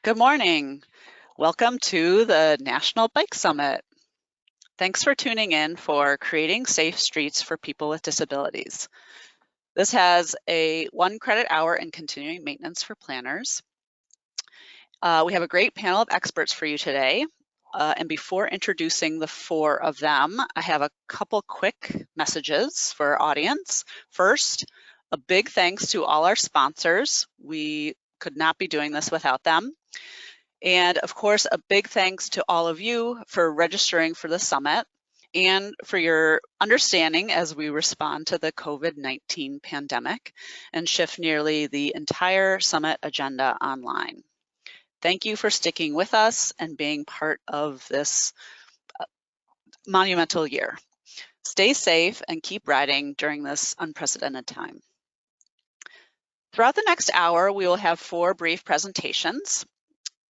Good morning. Welcome to the National Bike Summit. Thanks for tuning in for Creating Safe Streets for People with Disabilities. This has a 1 credit hour in continuing maintenance for planners. We have a great panel of experts for you today. And before introducing the 4 of them, I have a couple quick messages for our audience. First, a big thanks to all our sponsors. We could not be doing this without them. And of course, a big thanks to all of you for registering for the summit and for your understanding as we respond to the COVID-19 pandemic and shift nearly the entire summit agenda online. Thank you for sticking with us and being part of this monumental year. Stay safe and keep riding during this unprecedented time. Throughout the next hour, we will have 4 brief presentations.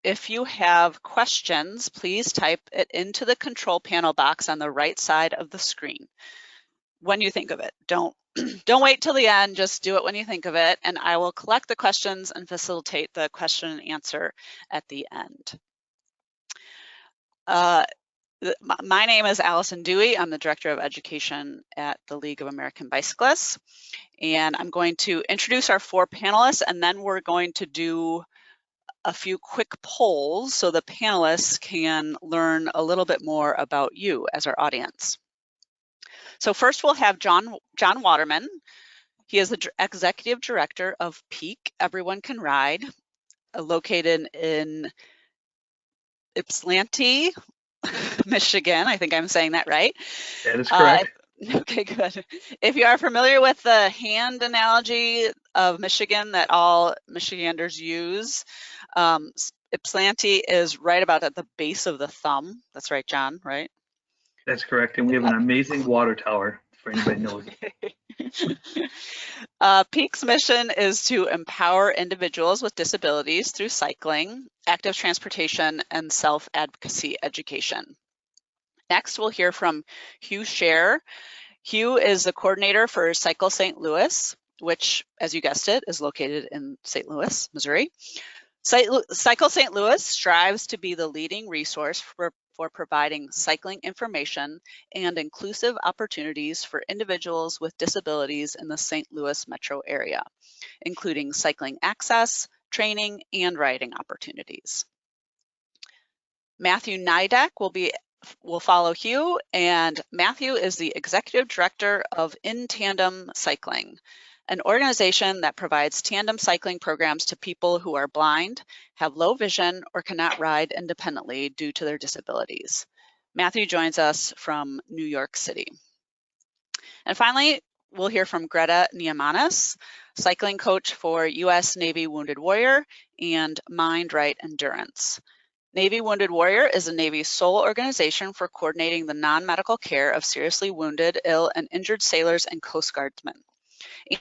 If you have questions, please type it into the control panel box on the right side of the screen when you think of it. Don't wait till the end, just do it when you think of it, and I will collect the questions and facilitate the question and answer at the end. My name is Allison Dewey. I'm the Director of Education at the League of American Bicyclists, and I'm going to introduce our 4 panelists, and then we're going to do a few quick polls so the panelists can learn a little bit more about you as our audience. So first we'll have John Waterman. He is the Executive Director of PEAC, Everyone Can Ride, located in Ypsilanti, Michigan. I think I'm saying that right. That is correct. Okay, good. If you are familiar with the hand analogy of Michigan that all Michiganders use, Ypsilanti is right about at the base of the thumb. That's right, John, right? That's correct. And we have an amazing water tower, for anybody knows it. PEAC's mission is to empower individuals with disabilities through cycling, active transportation, and self-advocacy education. Next, we'll hear from Hugh Scher. Hugh is the coordinator for Cycle St. Louis, which, as you guessed it, is located in St. Louis, Missouri. Cycle St. Louis strives to be the leading resource for providing cycling information and inclusive opportunities for individuals with disabilities in the St. Louis metro area, including cycling access, training, and riding opportunities. Matthew Nidek will follow Hugh, and Matthew is the Executive Director of InTandem Cycling, an organization that provides tandem cycling programs to people who are blind, have low vision, or cannot ride independently due to their disabilities. Matthew joins us from New York City. And finally, we'll hear from Greta Neimanas, cycling coach for U.S. Navy Wounded Warrior and Mind Right Endurance. Navy Wounded Warrior is the Navy's sole organization for coordinating the non-medical care of seriously wounded, ill, and injured sailors and Coast Guardsmen,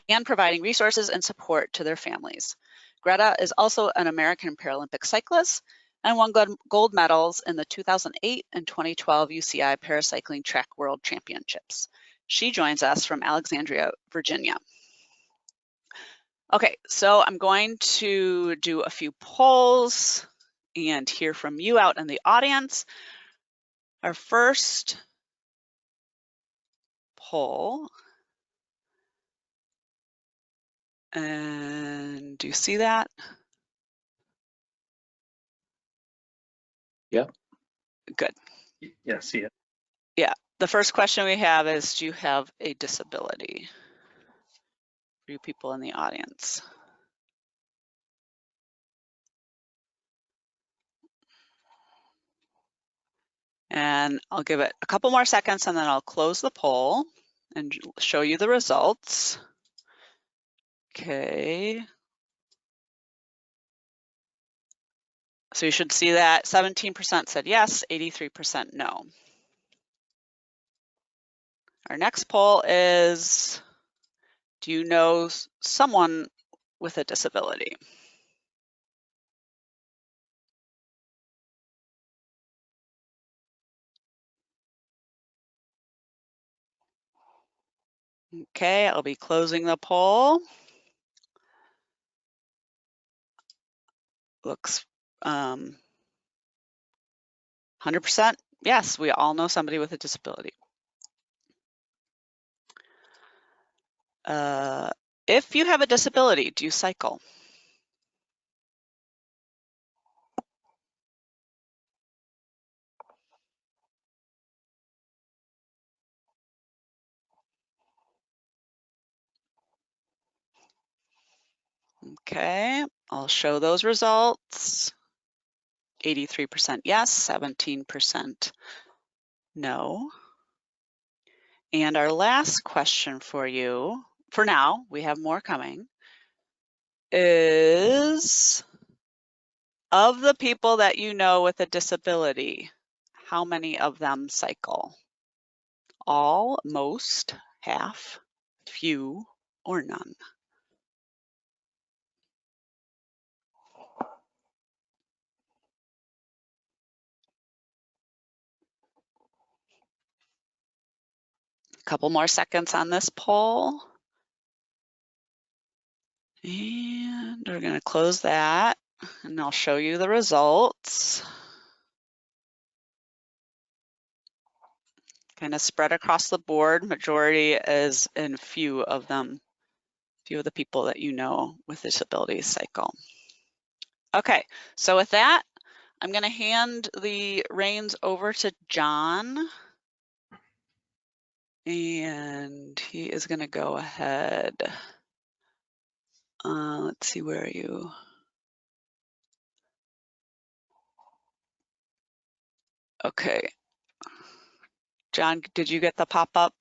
and providing resources and support to their families. Greta is also an American Paralympic cyclist and won gold medals in the 2008 and 2012 UCI Paracycling Track World Championships. She joins us from Alexandria, Virginia. Okay, so I'm going to do a few polls and hear from you out in the audience. Our first poll, and do you see that? Yeah. Good. Yeah, see it. Yeah, the first question we have is, do you have a disability? For you people in the audience. And I'll give it a couple more seconds and then I'll close the poll and show you the results. Okay. So you should see that 17% said yes, 83% no. Our next poll is, do you know someone with a disability? Okay, I'll be closing the poll. Looks 100%, yes, we all know somebody with a disability. If you have a disability, do you cycle? Okay, I'll show those results. 83% yes, 17% no. And our last question for you, for now, we have more coming, is of the people that you know with a disability, how many of them cycle? All, most, half, few, or none? A couple more seconds on this poll. And we're going to close that, and I'll show you the results. Kind of spread across the board. Majority is in few of them, few of the people that you know with disabilities cycle. Okay, so with that, I'm going to hand the reins over to John. And he is going to go ahead. Let's see, where are you? Okay. John, did you get the pop-up?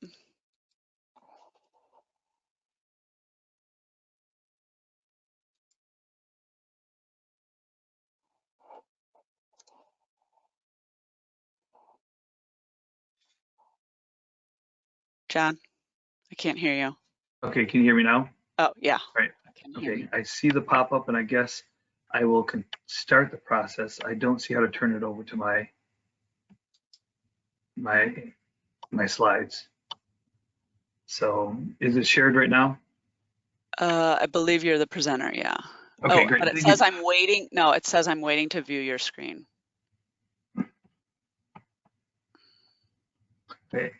John, I can't hear you. Okay, can you hear me now? Oh, yeah. All right. I can hear Okay, you. I see the pop-up, and I guess I will start the process. I don't see how to turn it over to my slides. So is it shared right now? I believe you're the presenter, yeah. Okay, oh, great. but it says I'm waiting. No, it says I'm waiting to view your screen. Okay.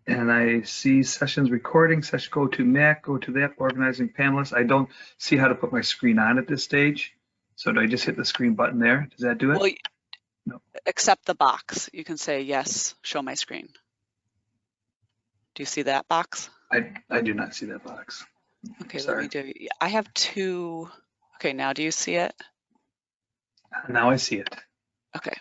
And I see sessions recording, session go to Mac, go to that, organizing panelists. I don't see how to put my screen on at this stage. So do I just hit the screen button there? Does that do it? Well, no. Accept the box. You can say, yes, show my screen. Do you see that box? I do not see that box. Okay, Sorry. let me do, I have two. Okay, now do you see it? Now I see it. Okay.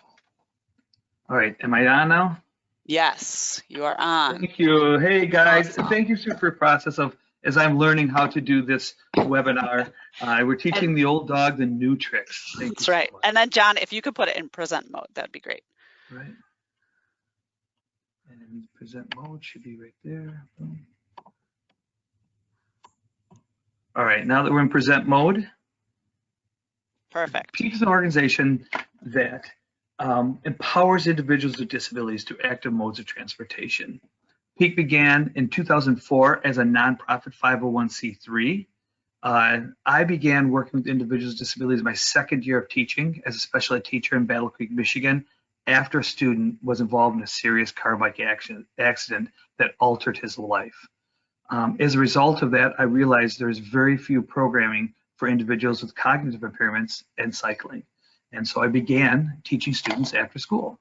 All right, am I on now? Yes, you are on. Thank you. Hey guys, Awesome. Thank you for the process of, as I'm learning how to do this webinar, we're teaching the old dog the new tricks. That's right. So and then John, if you could put it in present mode, that'd be great. Right. And present mode should be right there. Boom. All right, now that we're in present mode. Perfect. PEAC is an organization that empowers individuals with disabilities through active modes of transportation. PEAC began in 2004 as a nonprofit 501c3. I began working with individuals with disabilities my second year of teaching as a special ed teacher in Battle Creek, Michigan, after a student was involved in a serious car bike accident that altered his life. As a result of that, I realized there's very few programming for individuals with cognitive impairments and cycling. And so I began teaching students after school.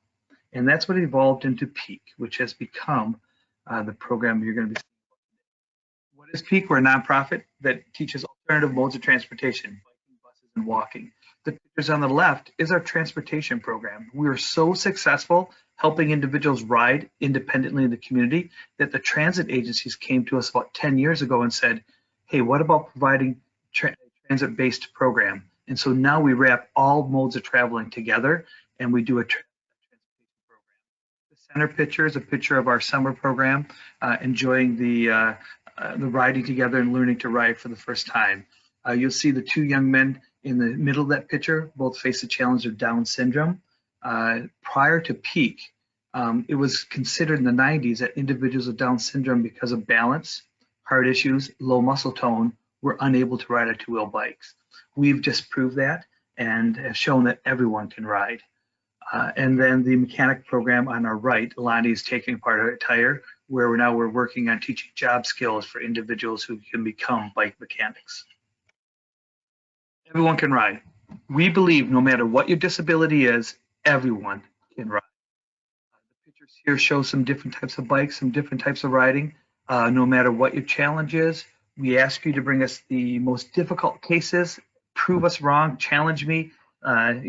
And that's what evolved into PEAC, which has become the program you're going to be seeing. What is PEAC? We're a nonprofit that teaches alternative modes of transportation, biking, buses, and walking. The pictures on the left is our transportation program. We are so successful helping individuals ride independently in the community that the transit agencies came to us about 10 years ago and said, hey, what about providing transit-based program? And so now we wrap all modes of traveling together and we do a transportation program. The center picture is a picture of our summer program, enjoying the riding together and learning to ride for the first time. You'll see the two young men in the middle of that picture both face the challenge of Down syndrome. Prior to PEAC, it was considered in the 90s that individuals with Down syndrome, because of balance, heart issues, low muscle tone, were unable to ride our two-wheel bikes. We've disproved that, and have shown that everyone can ride. And then the mechanic program on our right, Lonnie is taking part of it tire, where we're working on teaching job skills for individuals who can become bike mechanics. Everyone can ride. We believe no matter what your disability is, everyone can ride. The pictures here show some different types of bikes, some different types of riding. No matter what your challenge is, we ask you to bring us the most difficult cases, prove us wrong, challenge me,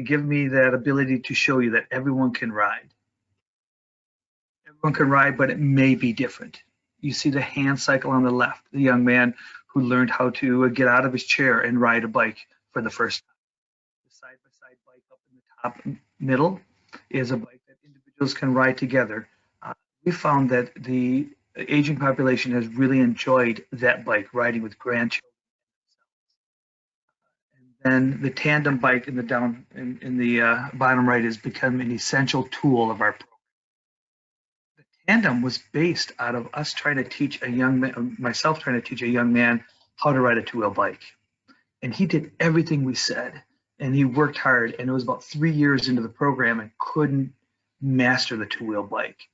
give me that ability to show you that everyone can ride. Everyone can ride, but it may be different. You see the hand cycle on the left, the young man who learned how to get out of his chair and ride a bike for the first time. The side-by-side bike up in the top middle is a bike that individuals can ride together. We found that the aging population has really enjoyed that bike, riding with grandchildren. And then the tandem bike in the bottom right has become an essential tool of our program. The tandem was based out of us trying to teach a young man, myself trying to teach a young man how to ride a two-wheel bike. And he did everything we said, and he worked hard, and it was about 3 years into the program and couldn't master the two-wheel bike.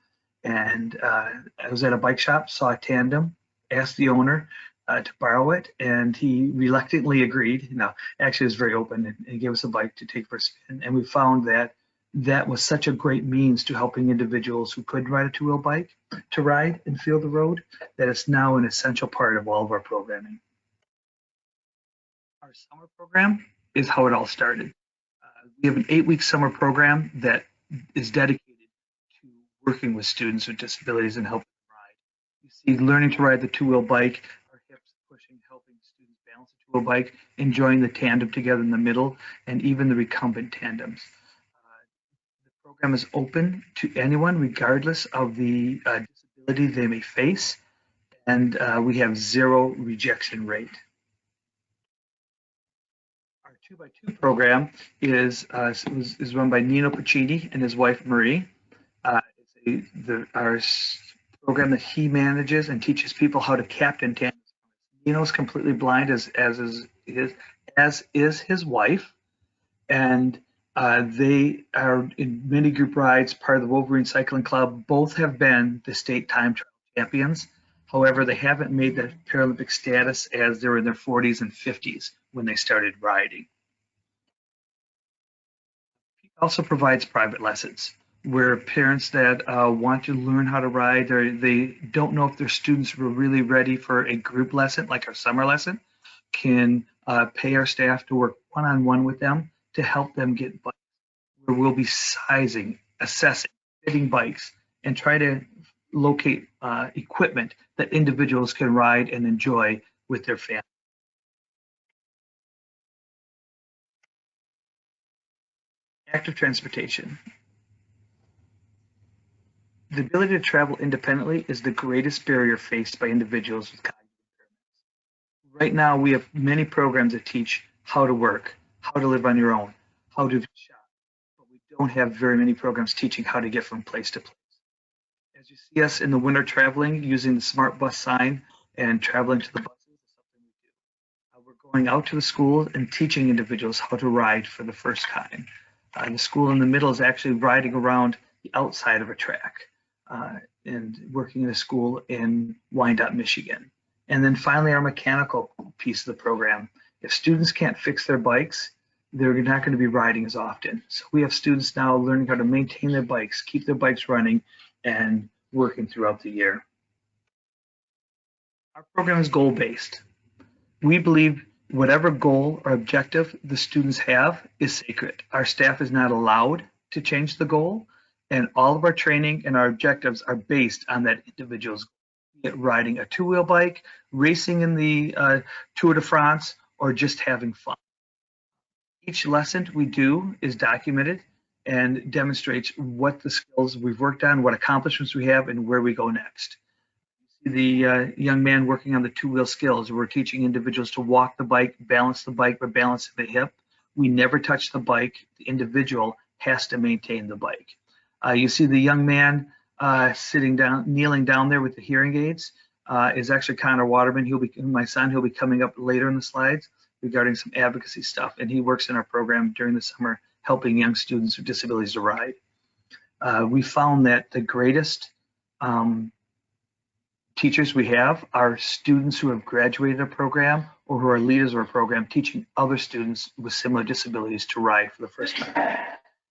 And I was at a bike shop, saw a tandem, asked the owner to borrow it, and he reluctantly agreed. No, actually, it was very open, and he gave us a bike to take for a spin. And we found that that was such a great means to helping individuals who couldn't ride a two-wheel bike to ride and feel the road, that it's now an essential part of all of our programming. Our summer program is how it all started. We have an 8-week summer program that is dedicated to working with students with disabilities and helping them ride. You see learning to ride the two-wheel bike, our hips pushing, helping students balance the two-wheel bike, enjoying the tandem together in the middle, and even the recumbent tandems. The program is open to anyone regardless of the disability they may face, and we have 0 rejection rate. 2x2 program is run by Nino Piccini and his wife Marie. It's our program that he manages and teaches people how to captain tandems. Nino's completely blind, as is his wife, and they are in mini group rides, part of the Wolverine Cycling Club. Both have been the state time trial champions. However, they haven't made the Paralympic status as they were in their 40s and 50s when they started riding. Also provides private lessons where parents that want to learn how to ride, they don't know if their students were really ready for a group lesson like our summer lesson, can pay our staff to work one-on-one with them to help them get bikes, where we'll be sizing, assessing, fitting bikes, and try to locate equipment that individuals can ride and enjoy with their family. Active transportation. The ability to travel independently is the greatest barrier faced by individuals with cognitive impairments. Right now, we have many programs that teach how to work, how to live on your own, how to shop, but we don't have very many programs teaching how to get from place to place. As you see us in the winter traveling, using the smart bus sign and traveling to the buses is something we do. We're going out to the schools and teaching individuals how to ride for the first time. The school in the middle is actually riding around the outside of a track and working in a school in Wyandotte, Michigan. And then finally, our mechanical piece of the program. If students can't fix their bikes, they're not going to be riding as often. So we have students now learning how to maintain their bikes, keep their bikes running, and working throughout the year. Our program is goal-based. We believe whatever goal or objective the students have is sacred. Our staff is not allowed to change the goal, and all of our training and our objectives are based on that individual's goal, be it riding a two-wheel bike, racing in the Tour de France, or just having fun. Each lesson we do is documented and demonstrates what the skills we've worked on, what accomplishments we have, and where we go next. The young man working on the two-wheel skills. We're teaching individuals to walk the bike, balance the bike, but balance the hip. We never touch the bike. The individual has to maintain the bike. You see the young man sitting down, kneeling down there with the hearing aids is actually Connor Waterman. He'll be my son. He'll be coming up later in the slides. regarding some advocacy stuff, and he works in our program during the summer helping young students with disabilities to ride. We found that the greatest teachers we have are students who have graduated a program or who are leaders of a program teaching other students with similar disabilities to ride for the first time.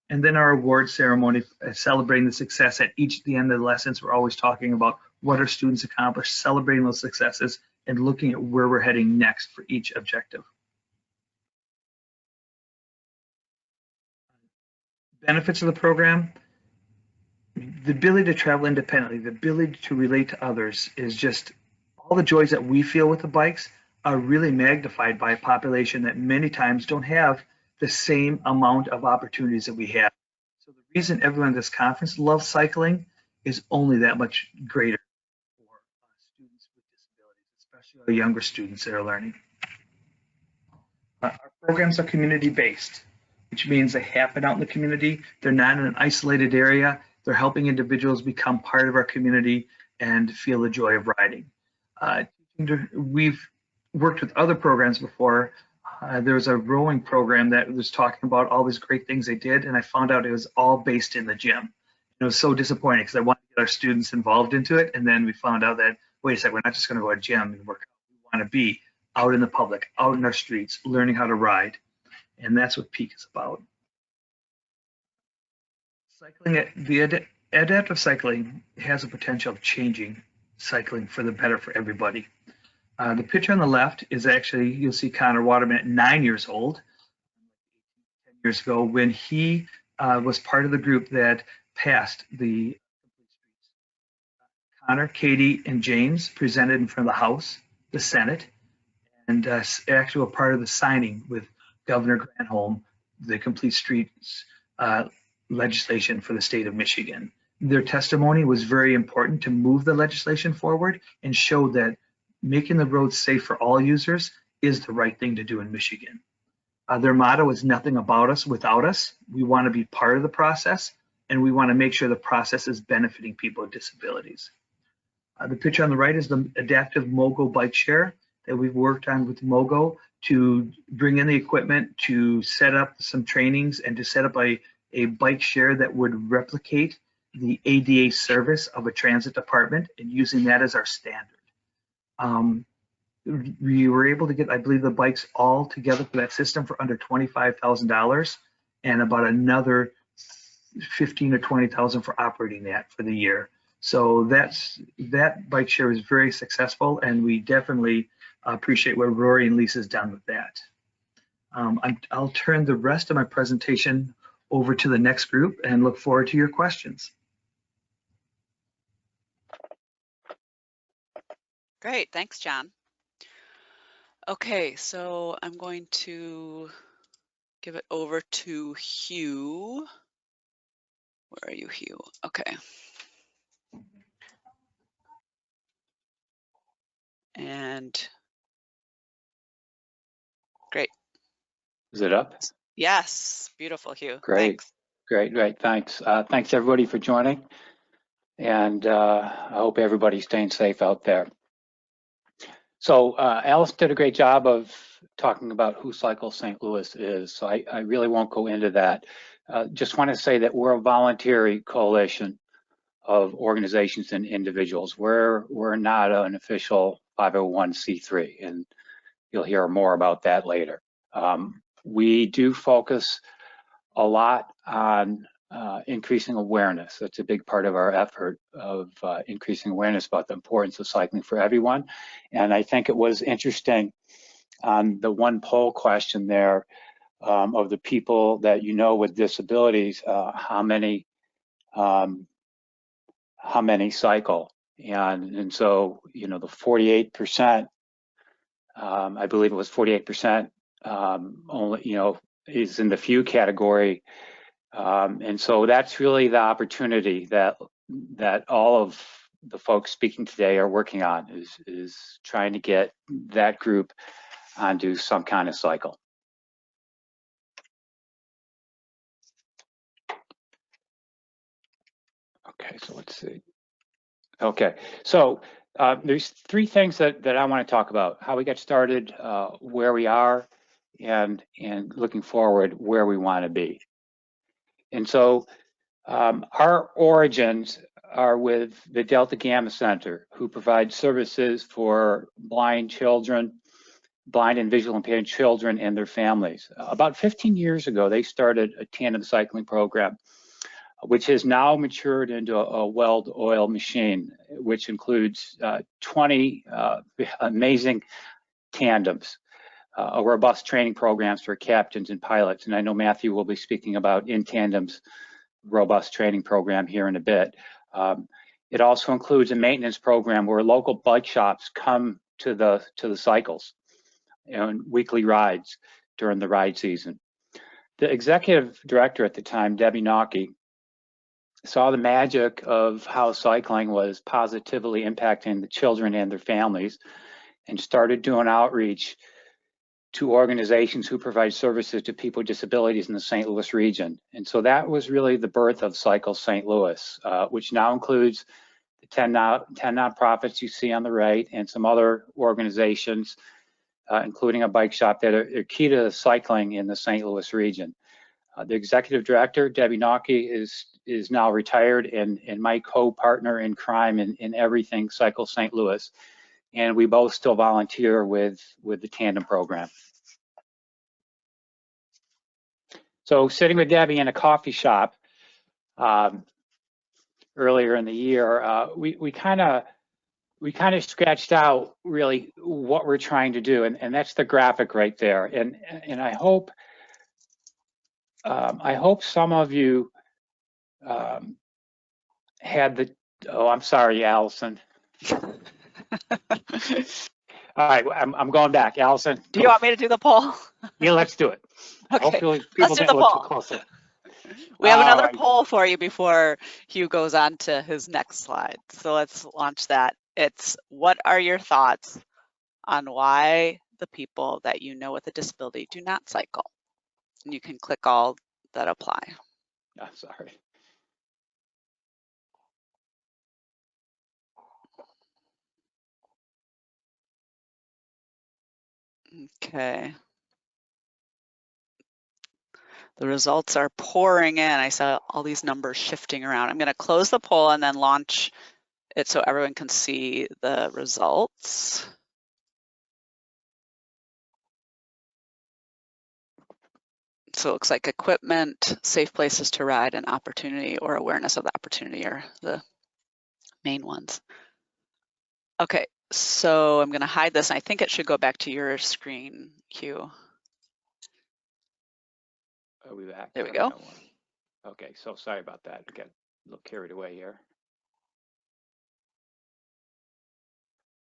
And then our award ceremony, celebrating the success at the end of the lessons. We're always talking about what our students accomplished, celebrating those successes, and looking at where we're heading next for each objective. Benefits of the program: the ability to travel independently, the ability to relate to others is just all the joys that we feel with the bikes are really magnified by a population that many times don't have the same amount of opportunities that we have. So the reason everyone at this conference loves cycling is only that much greater for students with disabilities, especially our younger students that are learning. Our programs are community-based, which means they happen out in the community. They're not in an isolated area. They're helping individuals become part of our community and feel the joy of riding. We've worked with other programs before. There was a rowing program that was talking about all these great things they did, and I found out it was all based in the gym. It was so disappointing because I wanted to get our students involved into it, and then we found out that, wait a second, we're not just going to go to a gym and work out. We want to be out in the public, out in our streets, learning how to ride, and that's what PEAC is about. The adaptive cycling has a potential of changing cycling for the better for everybody. The picture on the left is actually, you'll see Connor Waterman at 9 years old, 10 years ago, when he was part of the group that passed the Complete Streets. Connor, Katie, and James presented in front of the House, the Senate, and actually were part of the signing with Governor Granholm, the Complete Streets legislation for the state of Michigan. Their testimony was very important to move the legislation forward and show that making the roads safe for all users is the right thing to do in Michigan. Their motto is nothing about us without us. We want to be part of the process, and we want to make sure the process is benefiting people with disabilities. The picture on the right is the adaptive Mogul bike share that we've worked on with Mogul to bring in the equipment, to set up some trainings, and to set up a bike share that would replicate the ADA service of a transit department, and using that as our standard. We were able to get, I believe, the bikes all together for that system for under $25,000, and about another $15,000 or $20,000 for operating that for the year. So that bike share is very successful, and we definitely appreciate what Rory and Lisa's done with that. I'll turn the rest of my presentation over to the next group and look forward to your questions. Great, thanks, John. Okay, so I'm going to give it over to Hugh. Where are you, Hugh? Okay. And great. Is it up? Yes, beautiful, Hugh. Great, Thanks. great, thanks. Thanks everybody for joining, and I hope everybody's staying safe out there. So Alice did a great job of talking about who Cycle St. Louis is, so I really won't go into that. Just want to say that we're a voluntary coalition of organizations and individuals. We're not an official 501c3, and you'll hear more about that later. We do focus a lot on increasing awareness. That's a big part of our effort of increasing awareness about the importance of cycling for everyone. And I think it was interesting on the one poll question there of the people that you know with disabilities, how many cycle. And so, you know, the 48%, I believe it was 48% only, you know, is in the few category. And so that's really the opportunity that all of the folks speaking today are working on, is trying to get that group onto some kind of cycle. Okay, so let's see. Okay, so there's three things that I want to talk about: how we got started, where we are, and looking forward where we want to be. And so our origins are with the Delta Gamma Center, who provides services for blind children, blind and visual impaired children and their families. About 15 years ago, they started a tandem cycling program, which has now matured into a well-oiled machine, which includes 20 amazing tandems, a robust training programs for captains and pilots. And I know Matthew will be speaking about InTandem's robust training program here in a bit. It also includes a maintenance program where local bike shops come to the cycles and weekly rides during the ride season. The executive director at the time, Debbie Nauke, saw the magic of how cycling was positively impacting the children and their families and started doing outreach to organizations who provide services to people with disabilities in the St. Louis region. And so that was really the birth of Cycle St. Louis, which now includes the 10 nonprofits you see on the right and some other organizations, including a bike shop that are key to cycling in the St. Louis region. The executive director, Debbie Nauke, is now retired and my co-partner in crime in everything Cycle St. Louis. And we both still volunteer with the tandem program. So sitting with Debbie in a coffee shop earlier in the year, we kind of scratched out really what we're trying to do, and that's the graphic right there. And I hope some of you had the. Oh, I'm sorry, Allison. All right, I'm going back, Allison. Do you want me to do the poll? Yeah, let's do it. Okay, hopefully people let's do didn't the look too poll. closely. We have another right. poll for you before Hugh goes on to his next slide. So let's launch that. It's, what are your thoughts on why the people that you know with a disability do not cycle? And you can click all that apply. Oh, sorry. Okay. The results are pouring in. I saw all these numbers shifting around. I'm going to close the poll and then launch it so everyone can see the results. So it looks like equipment, safe places to ride, and opportunity or awareness of the opportunity are the main ones. Okay, so I'm going to hide this. I think it should go back to your screen, Hugh. Are we back? There we go. Okay, so sorry about that. I got a little carried away here.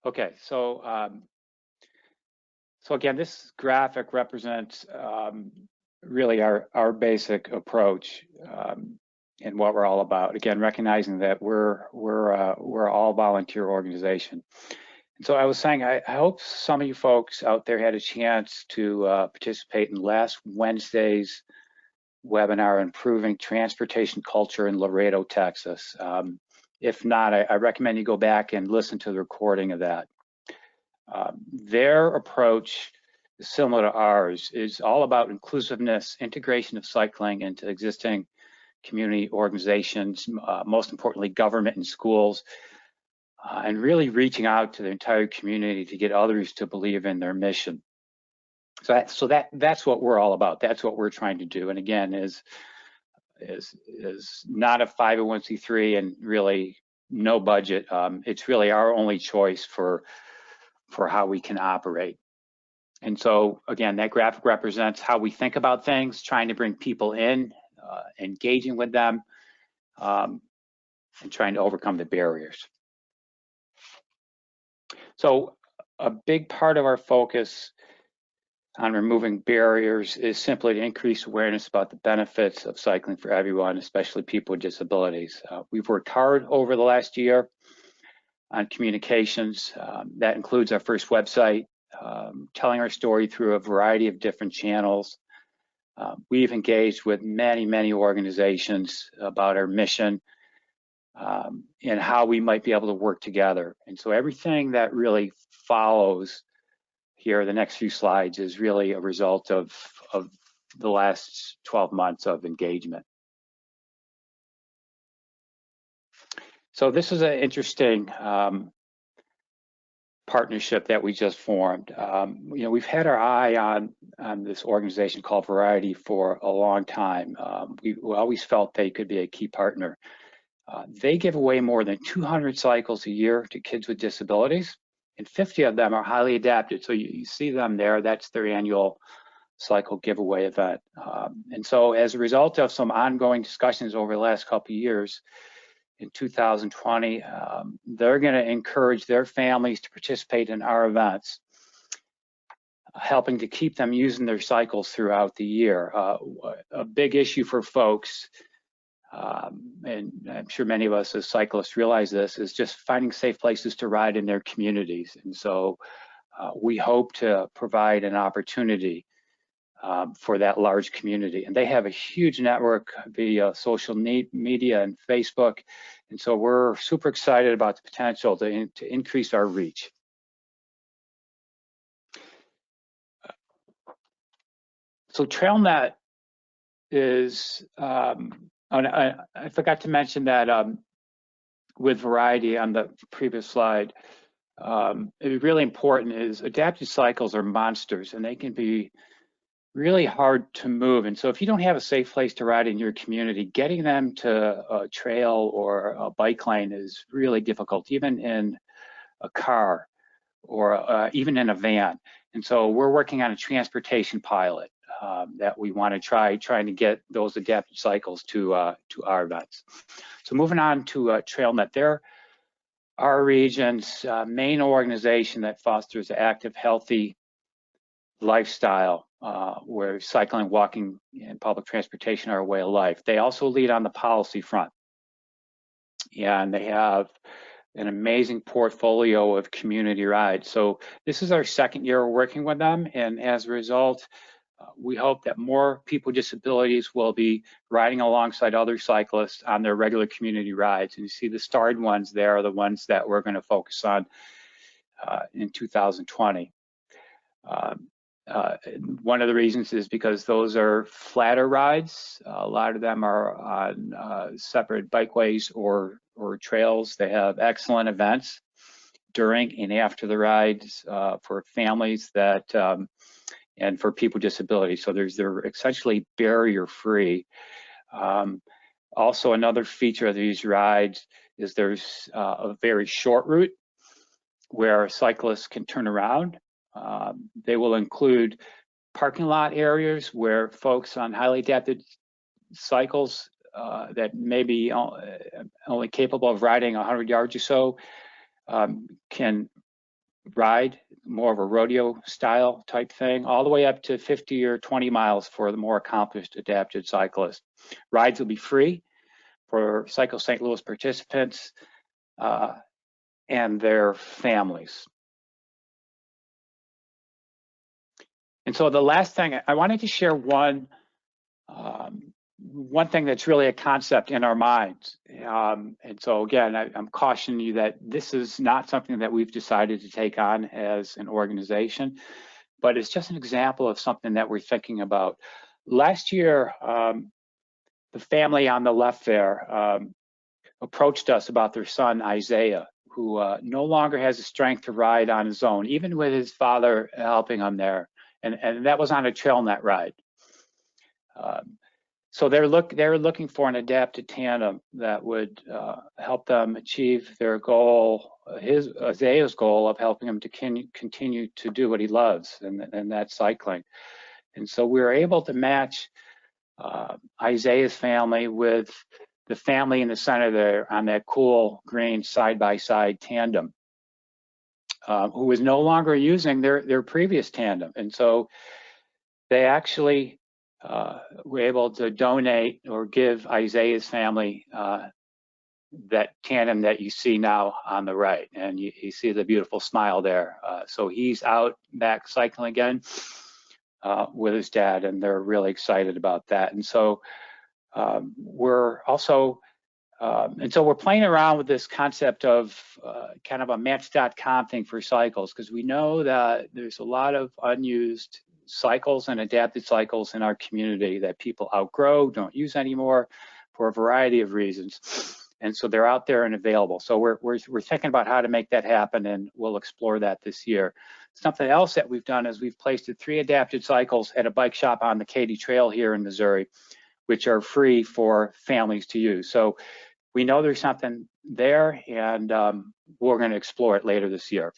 Okay, so again, this graphic represents really our basic approach and what we're all about. Again, recognizing that we're all volunteer organization. And so I was saying, I hope some of you folks out there had a chance to participate in last Wednesday's webinar, Improving Transportation Culture in Laredo, Texas. If not, I recommend you go back and listen to the recording of that. Their approach is similar to ours, is all about inclusiveness, integration of cycling into existing community organizations, most importantly, government and schools, and really reaching out to the entire community to get others to believe in their mission. So that's what we're all about. That's what we're trying to do. And again, is not a 501c3 and really no budget. It's really our only choice for how we can operate. And so again, that graphic represents how we think about things, trying to bring people in, engaging with them, and trying to overcome the barriers. So a big part of our focus on removing barriers is simply to increase awareness about the benefits of cycling for everyone, especially people with disabilities. We've worked hard over the last year on communications. That includes our first website, telling our story through a variety of different channels. We've engaged with many organizations about our mission and how we might be able to work together. And so everything that really follows here, the next few slides, is really a result of the last 12 months of engagement. So this is an interesting partnership that we just formed. You know, we've had our eye on this organization called Variety for a long time. We always felt they could be a key partner. They give away more than 200 cycles a year to kids with disabilities, and 50 of them are highly adapted. So you see them there. That's their annual cycle giveaway event. And so as a result of some ongoing discussions over the last couple of years, in 2020, they're going to encourage their families to participate in our events, helping to keep them using their cycles throughout the year. A big issue for folks, and I'm sure many of us as cyclists realize this, is just finding safe places to ride in their communities. And so we hope to provide an opportunity for that large community. And they have a huge network via social media and Facebook. And so we're super excited about the potential to increase our reach. So TrailNet is, I forgot to mention that with Variety on the previous slide, it's really important is adapted cycles are monsters, and they can be really hard to move. And so if you don't have a safe place to ride in your community, getting them to a trail or a bike lane is really difficult, even in a car or even in a van. And so we're working on a transportation pilot that we want to trying to get those adapted cycles to our events. So moving on to TrailNet, they're our region's main organization that fosters an active, healthy lifestyle where cycling, walking, and public transportation are a way of life. They also lead on the policy front, and they have an amazing portfolio of community rides. So this is our second year working with them, and as a result, we hope that more people with disabilities will be riding alongside other cyclists on their regular community rides. And you see the starred ones there are the ones that we're going to focus on in 2020. One of the reasons is because those are flatter rides. A lot of them are on separate bikeways or trails. They have excellent events during and after the rides for families that and for people with disabilities. So they're essentially barrier-free. Also, another feature of these rides is there's a very short route where cyclists can turn around. They will include parking lot areas where folks on highly adapted cycles that may be only capable of riding 100 yards or so can ride more of a rodeo style type thing, all the way up to 50 or 20 miles for the more accomplished adapted cyclists. Rides will be free for Cycle St. Louis participants and their families. And so the last thing, I wanted to share one thing that's really a concept in our minds. And so again, I'm cautioning you that this is not something that we've decided to take on as an organization, but it's just an example of something that we're thinking about. Last year, the family on the left there approached us about their son, Isaiah, who no longer has the strength to ride on his own, even with his father helping him there. And that was on a TrailNet ride. So they're looking for an adapted tandem that would help them achieve their goal, Isaiah's goal of helping him to continue to do what he loves, and that's cycling. And so we were able to match Isaiah's family with the family in the center there on that cool green side-by-side tandem, who was no longer using their previous tandem. And so they actually were able to donate or give Isaiah's family that tandem that you see now on the right. And you see the beautiful smile there. So he's out back cycling again with his dad, and they're really excited about that. And so we're also And so we're playing around with this concept of kind of a match.com thing for cycles, because we know that there's a lot of unused cycles and adapted cycles in our community that people outgrow, don't use anymore for a variety of reasons. And so they're out there and available. So we're thinking about how to make that happen, and we'll explore that this year. Something else that we've done is we've placed 3 adapted cycles at a bike shop on the Katy Trail here in Missouri, which are free for families to use. So we know there's something there, and we're going to explore it later this year.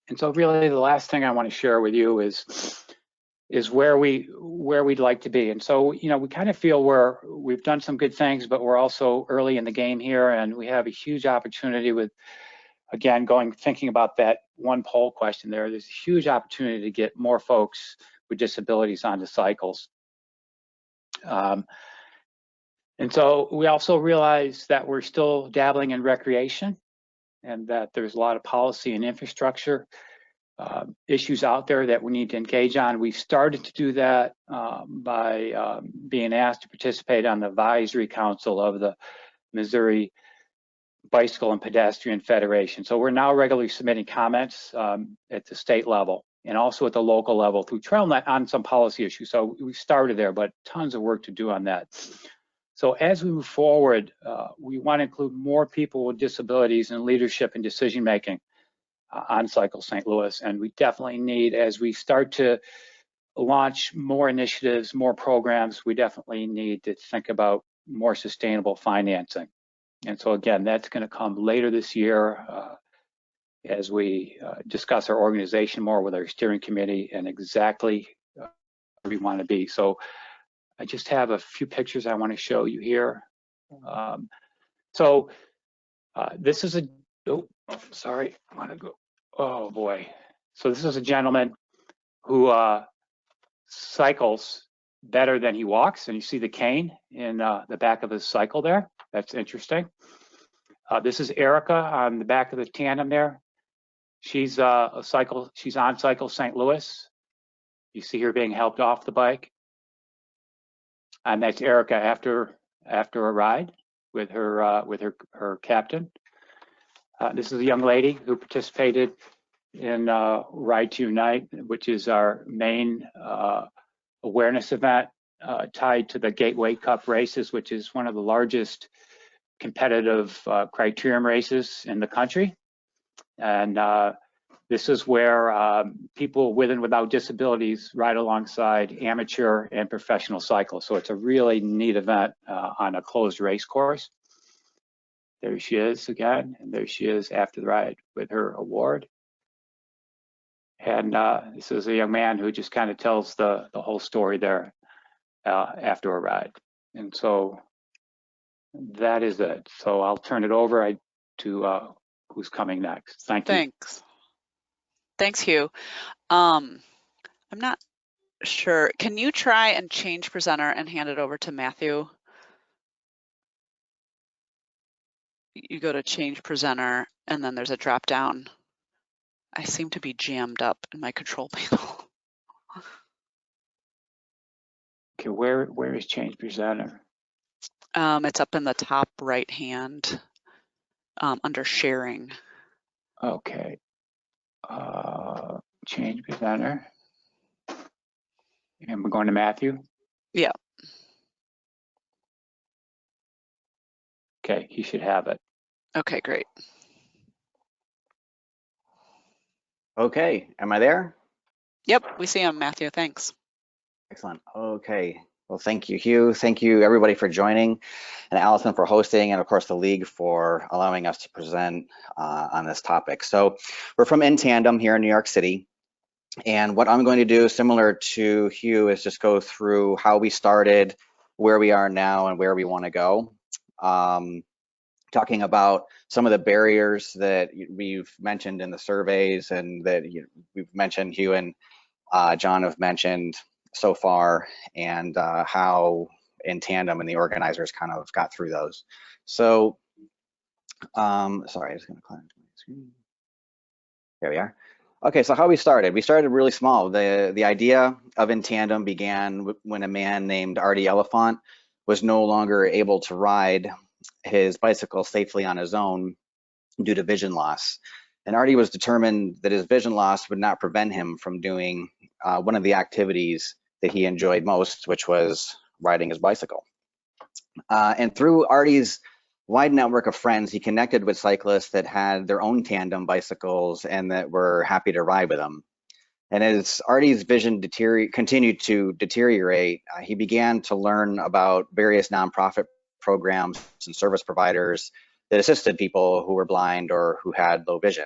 And so really the last thing I want to share with you is where we'd like to be. And so, you know, we kind of feel we've done some good things, but we're also early in the game here, and we have a huge opportunity with, again, thinking about that one poll question there. There's a huge opportunity to get more folks with disabilities onto cycles. And so we also realize that we're still dabbling in recreation, and that there's a lot of policy and infrastructure issues out there that we need to engage on. We've started to do that by being asked to participate on the advisory council of the Missouri Bicycle and Pedestrian Federation. So we're now regularly submitting comments at the state level and also at the local level through TrailNet on some policy issues. So we started there, but tons of work to do on that. So as we move forward, we want to include more people with disabilities in leadership and decision-making on Cycle St. Louis. And we definitely need, as we start to launch more initiatives, more programs, we definitely need to think about more sustainable financing. And so again, that's going to come later this year as we discuss our organization more with our steering committee and exactly where we want to be. So I just have a few pictures I want to show you here. This is sorry, I want to go, oh boy. So this is a gentleman who cycles better than he walks, and you see the cane in the back of his cycle there. That's interesting. This is Erica on the back of the tandem there. She's on Cycle St. Louis. You see her being helped off the bike. And that's Erica after a ride with her captain. This is a young lady who participated in Ride to Unite, which is our main awareness event tied to the Gateway Cup races, which is one of the largest competitive criterium races in the country. And this is where people with and without disabilities ride alongside amateur and professional cyclists. So it's a really neat event on a closed race course. There she is again, and there she is after the ride with her award. And this is a young man who just kind of tells the whole story there after a ride. And so that is it. So I'll turn it over to who's coming next. Thank you. Thanks. Thanks, Hugh. I'm not sure. Can you try and change presenter and hand it over to Matthew? You go to change presenter, and then there's a drop down. I seem to be jammed up in my control panel. Okay, where is change presenter? It's up in the top right hand under sharing. Okay. Change presenter. And we're going to Matthew? Yeah. Okay, he should have it. Okay, great. Okay, am I there? Yep, we see him, Matthew. Thanks. Excellent. Okay. Well, thank you, Hugh. Thank you, everybody, for joining, and Allison for hosting, and of course the League for allowing us to present on this topic. So we're from InTandem here in New York City, and what I'm going to do, similar to Hugh, is just go through how we started, where we are now, and where we want to go. Talking about some of the barriers that we've mentioned in the surveys, and that we've mentioned, Hugh and John have mentioned so far, and how InTandem and the organizers kind of got through those. So, sorry, I'm just gonna climb to my screen. There we are. Okay, so how we started really small. The idea of InTandem began when a man named Artie Elephant was no longer able to ride his bicycle safely on his own due to vision loss. And Artie was determined that his vision loss would not prevent him from doing one of the activities that he enjoyed most, which was riding his bicycle. And through Artie's wide network of friends, he connected with cyclists that had their own tandem bicycles and that were happy to ride with him. And as Artie's vision continued to deteriorate, he began to learn about various nonprofit programs and service providers that assisted people who were blind or who had low vision.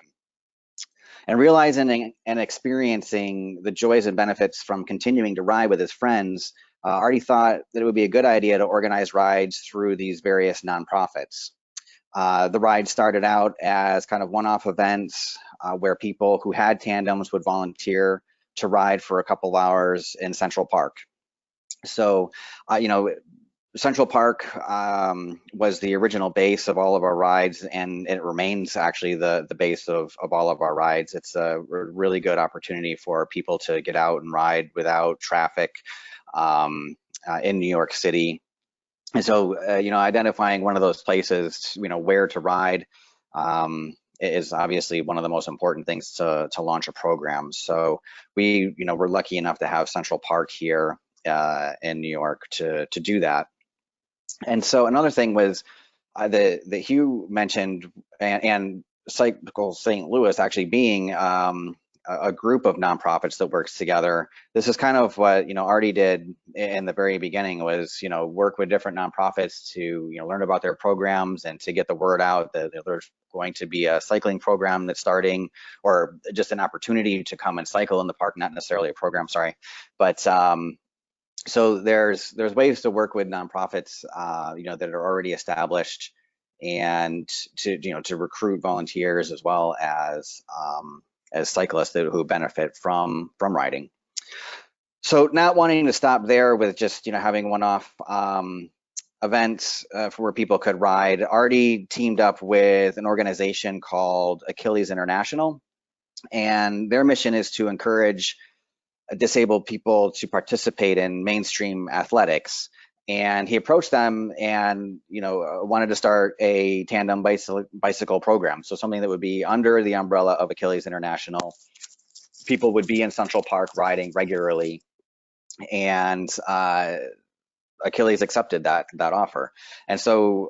And realizing and experiencing the joys and benefits from continuing to ride with his friends, Artie thought that it would be a good idea to organize rides through these various nonprofits. The ride started out as kind of one-off events where people who had tandems would volunteer to ride for a couple hours in Central Park. So, you know, Central Park was the original base of all of our rides, and it remains actually the base of all of our rides. It's a really good opportunity for people to get out and ride without traffic in New York City. And so, you know, identifying one of those places, you know, where to ride is obviously one of the most important things to launch a program. So we, you know, we're lucky enough to have Central Park here in New York to do that. And so another thing was that Hugh mentioned, and Cycle St. Louis actually being a group of nonprofits that works together. This is kind of what, you know, Artie did in the very beginning, was, you know, work with different nonprofits to, you know, learn about their programs and to get the word out that there's going to be a cycling program that's starting, or just an opportunity to come and cycle in the park, not necessarily a program, sorry. But so there's ways to work with nonprofits, you know, that are already established, and to, you know, to recruit volunteers as well as cyclists who benefit from riding. So not wanting to stop there with just, you know, having one-off events for where people could ride, Artie teamed up with an organization called Achilles International, and their mission is to encourage disabled people to participate in mainstream athletics. And he approached them and, you know, wanted to start a tandem bicycle program. So something that would be under the umbrella of Achilles International. People would be in Central Park riding regularly, and Achilles accepted that offer. And so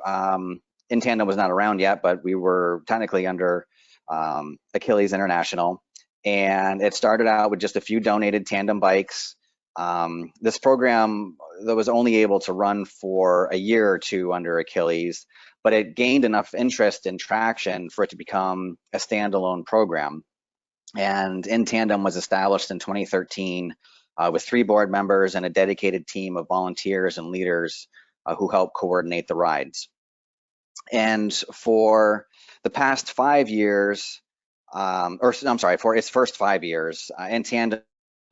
InTandem was not around yet, but we were technically under Achilles International. And it started out with just a few donated tandem bikes. This program that was only able to run for a year or two under Achilles, but it gained enough interest and traction for it to become a standalone program. And InTandem was established in 2013 with 3 board members and a dedicated team of volunteers and leaders who help coordinate the rides. And for the past 5 years, for its first 5 years, InTandem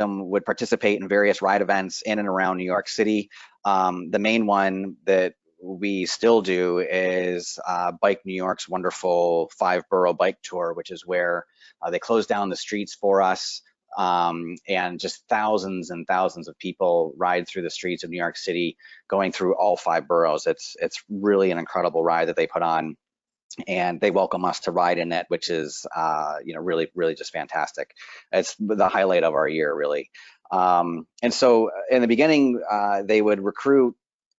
would participate in various ride events in and around New York City. The main one that we still do is Bike New York's wonderful 5-borough bike tour, which is where they close down the streets for us, and just thousands and thousands of people ride through the streets of New York City, going through all 5 boroughs. It's really an incredible ride that they put on, and they welcome us to ride in it, which is, you know, really, really just fantastic. It's the highlight of our year, really. And so in the beginning, they would recruit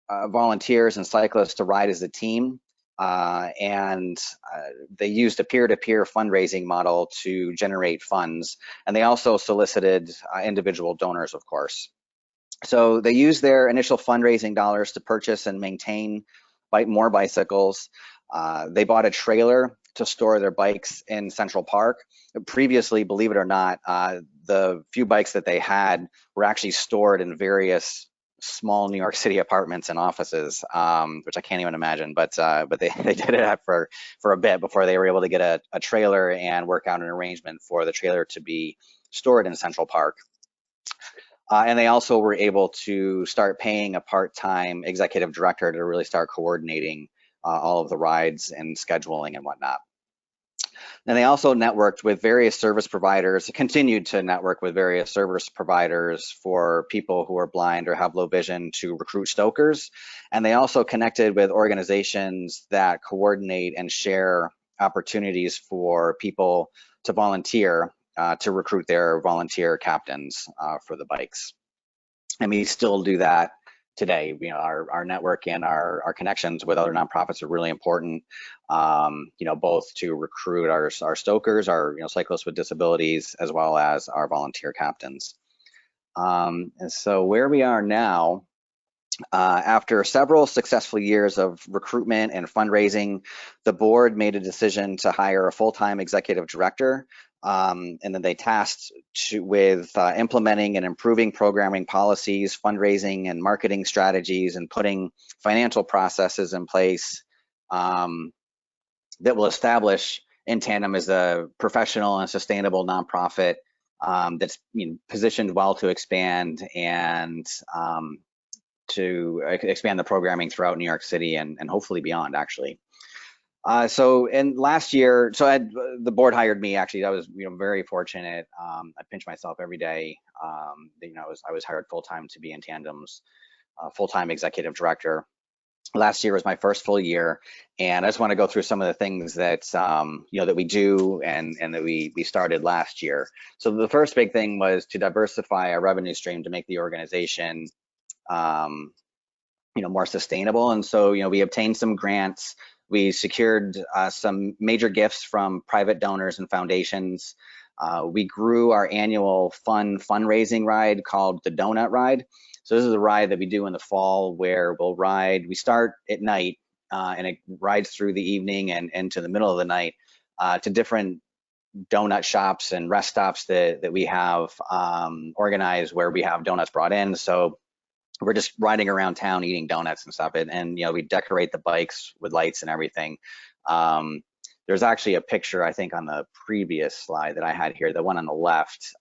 volunteers and cyclists to ride as a team, and they used a peer-to-peer fundraising model to generate funds. And they also solicited individual donors, of course. So they used their initial fundraising dollars to purchase and maintain more bicycles. They bought a trailer to store their bikes in Central Park. Previously, believe it or not, the few bikes that they had were actually stored in various small New York City apartments and offices, which I can't even imagine. But they did it for a bit before they were able to get a trailer and work out an arrangement for the trailer to be stored in Central Park. And they also were able to start paying a part-time executive director to really start coordinating all of the rides and scheduling and whatnot. And they also networked with various service providers, continued to network with various service providers for people who are blind or have low vision to recruit stokers. And they also connected with organizations that coordinate and share opportunities for people to volunteer to recruit their volunteer captains for the bikes. And we still do that today. You know, our network and our connections with other nonprofits are really important, you know, both to recruit our stokers, our cyclists with disabilities, as well as our volunteer captains. And so where we are now, after several successful years of recruitment and fundraising, the board made a decision to hire a full-time executive director. And then they tasked with implementing and improving programming policies, fundraising and marketing strategies, and putting financial processes in place that will establish InTandem as a professional and sustainable nonprofit that's positioned well to expand and to expand the programming throughout New York City and hopefully beyond, actually. So in last year, the board hired me. Actually, I was very fortunate. I pinch myself every day. I was hired full time to be InTandem's full-time executive director. Last year was my first full year, and I just want to go through some of the things that that we do and that we started last year. So the first big thing was to diversify our revenue stream to make the organization more sustainable. And so we obtained some grants. We secured some major gifts from private donors and foundations. We grew our annual fundraising ride called the Donut Ride. So this is a ride that we do in the fall where we start at night and it rides through the evening and into the middle of the night to different donut shops and rest stops that we have organized where we have donuts brought in. So we're just riding around town eating donuts and stuff, and we decorate the bikes with lights and everything. There's actually a picture, I think, on the previous slide that I had here. The one on the left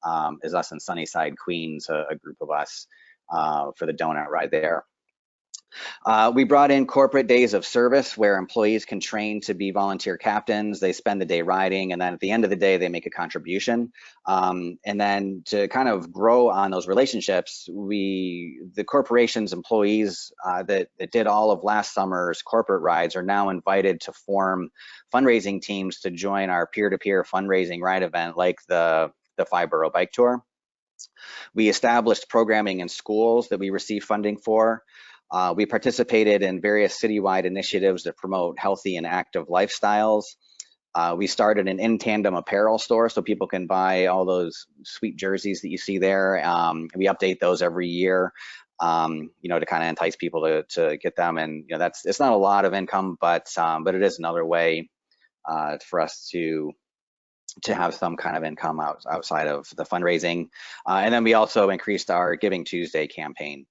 is us in Sunnyside, Queens, a group of us for the donut ride there. We brought in corporate days of service where employees can train to be volunteer captains. They spend the day riding, and then at the end of the day, they make a contribution. And then to kind of grow on those relationships, the corporation's employees that did all of last summer's corporate rides are now invited to form fundraising teams to join our peer-to-peer fundraising ride event like the 5-Borough Bike Tour. We established programming in schools that we receive funding for. We participated in various citywide initiatives that promote healthy and active lifestyles. We started an InTandem apparel store so people can buy all those sweet jerseys that you see there. We update those every year, to kind of entice people to get them. And it's not a lot of income, but it is another way for us to have some kind of income outside of the fundraising. And then we also increased our Giving Tuesday campaign.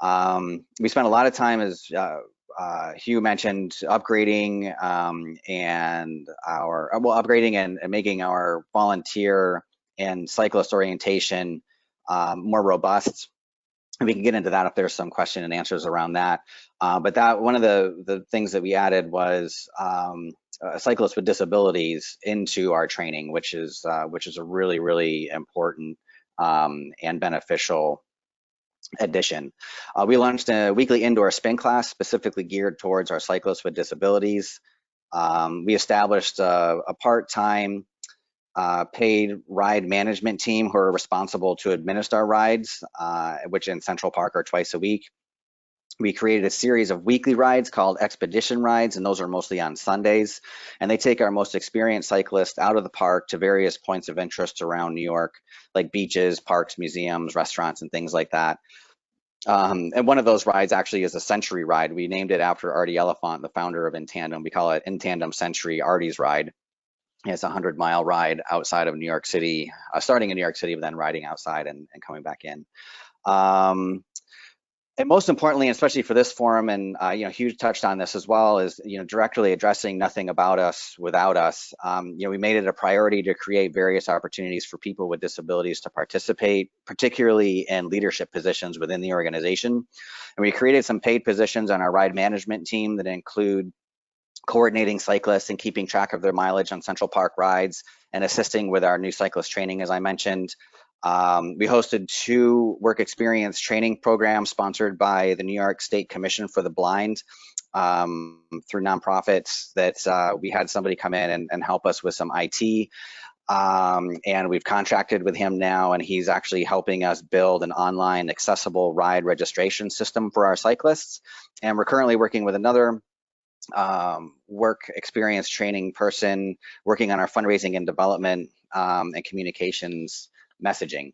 We spent a lot of time, as Hugh mentioned, upgrading and making our volunteer and cyclist orientation more robust. And we can get into that if there's some question and answers around that. But one of the things that we added was cyclists with disabilities into our training, which is a really, really important and beneficial addition. We launched a weekly indoor spin class specifically geared towards our cyclists with disabilities. We established a part-time paid ride management team who are responsible to administer our rides, which in Central Park are twice a week. We created a series of weekly rides called expedition rides, and those are mostly on Sundays. And they take our most experienced cyclists out of the park to various points of interest around New York, like beaches, parks, museums, restaurants, and things like that. And one of those rides actually is a Century ride. We named it after Artie Elephant, the founder of InTandem. We call it InTandem Century Artie's Ride. It's a 100-mile ride outside of New York City, starting in New York City, but then riding outside and coming back in. And most importantly, especially for this forum, and Hugh touched on this as well, is directly addressing nothing about us without us. We made it a priority to create various opportunities for people with disabilities to participate, particularly in leadership positions within the organization. And we created some paid positions on our ride management team that include coordinating cyclists and keeping track of their mileage on Central Park rides, and assisting with our new cyclist training, as I mentioned. We hosted 2 work experience training programs sponsored by the New York State Commission for the Blind through nonprofits that we had somebody come in and help us with some IT. And we've contracted with him now, and he's actually helping us build an online accessible ride registration system for our cyclists. And we're currently working with another work experience training person working on our fundraising and development and communications messaging.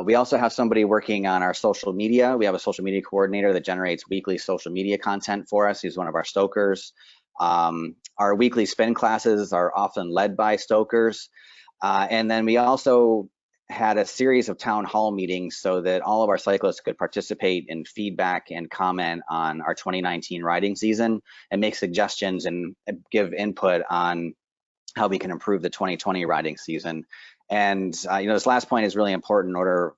We also have somebody working on our social media. We have a social media coordinator that generates weekly social media content for us. He's one of our stokers. Our weekly spin classes are often led by stokers. And then we also had a series of town hall meetings so that all of our cyclists could participate in feedback and comment on our 2019 riding season and make suggestions and give input on how we can improve the 2020 riding season. And this last point is really important. In order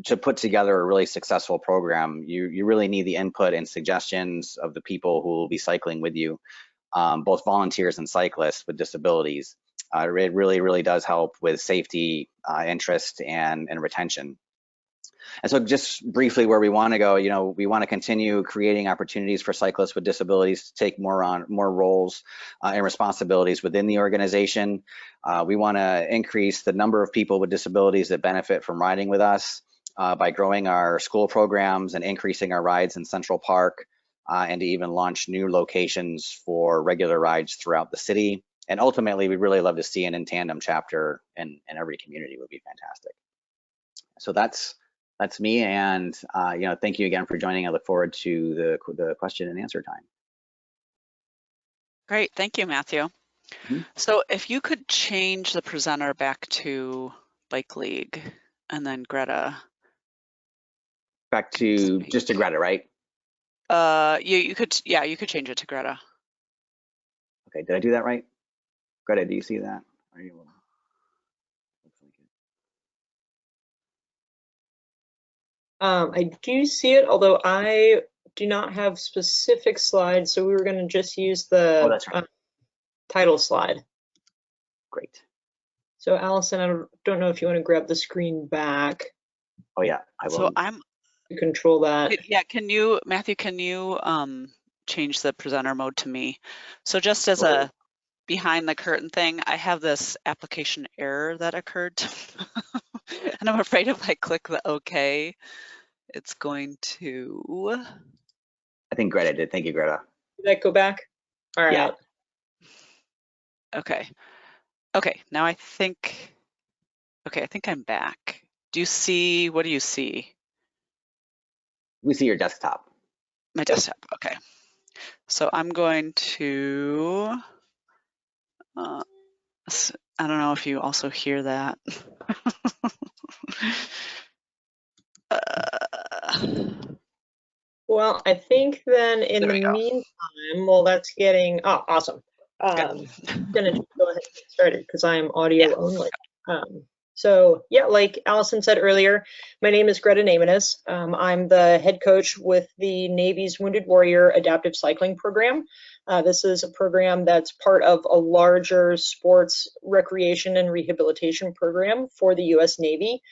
to put together a really successful program, you really need the input and suggestions of the people who will be cycling with you, both volunteers and cyclists with disabilities. It really does help with safety, interest, and retention. And so just briefly where we want to go, we want to continue creating opportunities for cyclists with disabilities to take more roles and responsibilities within the organization. We want to increase the number of people with disabilities that benefit from riding with us by growing our school programs and increasing our rides in Central Park, and to even launch new locations for regular rides throughout the city. And ultimately, we'd really love to see an InTandem chapter in every community. Would be fantastic. So that's me, and thank you again for joining. I look forward to the question and answer time. Great, thank you, Matthew. Mm-hmm. So if you could change the presenter back to Bike League, and then Greta. Back to just to Greta, right? You could change it to Greta. Okay, did I do that right? Greta, do you see that? Are you? I do see it, although I do not have specific slides, so we were going to just use the title slide. Great. So Allison, I don't know if you want to grab the screen back. Oh yeah, I will. So I'm control that. Yeah, Matthew, can you change the presenter mode to me? So just as a behind the curtain thing, I have this application error that occurred. And I'm afraid if I click the OK, it's going to. I think Greta did. Thank you, Greta. Did that go back? All right. Yeah. Okay, now I think I'm back. What do you see? We see your desktop. My desktop, okay. So I'm going to, I don't know if you also hear that. Well, I think then in the meantime, well, that's getting, awesome. I'm gonna just go ahead and get started because I'm audio only. So yeah, like Allison said earlier, my name is Greta Neimanas. I'm the head coach with the Navy's Wounded Warrior Adaptive Cycling Program. This is a program that's part of a larger sports, recreation, and rehabilitation program for the U.S. Navy.